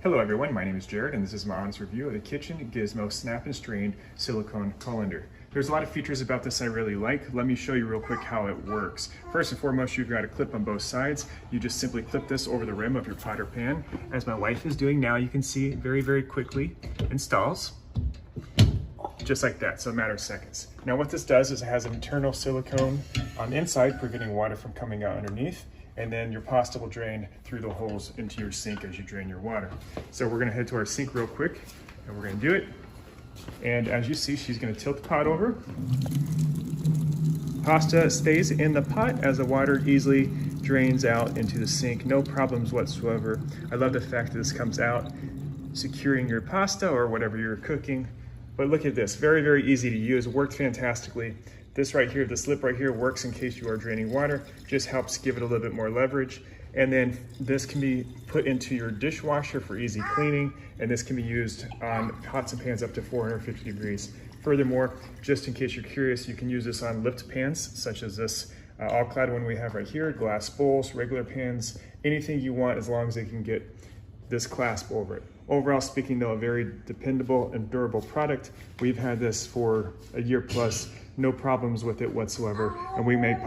Hello everyone, my name is Jared and this is my honest review of the Kitchen Gizmo Snap and Strain Silicone Colander. There's a lot of features about this I really like. Let me show you real quick how it works. First and foremost, you've got a clip on both sides. You just simply clip this over the rim of your pot or pan. As my wife is doing now, you can see it very quickly installs. Just like that, so a matter of seconds. Now what this does is it has an internal silicone on the inside, preventing water from coming out underneath, and then your pasta will drain through the holes into your sink as you drain your water. So we're gonna head to our sink real quick, and we're gonna do it. And as you see, she's gonna tilt the pot over. Pasta stays in the pot as the water easily drains out into the sink, no problems whatsoever. I love the fact that this comes out securing your pasta or whatever you're cooking. But look at this, very easy to use, worked fantastically. This right here, this lip right here works in case you are draining water, just helps give it a little bit more leverage. And then this can be put into your dishwasher for easy cleaning, and this can be used on pots and pans up to 450 degrees. Furthermore, just in case you're curious, you can use this on lipped pans, such as this all-clad one we have right here, glass bowls, regular pans, anything you want as long as they can get this clasp over it. Overall speaking though, a very dependable and durable product. We've had this for a year plus, no problems with it whatsoever, and we make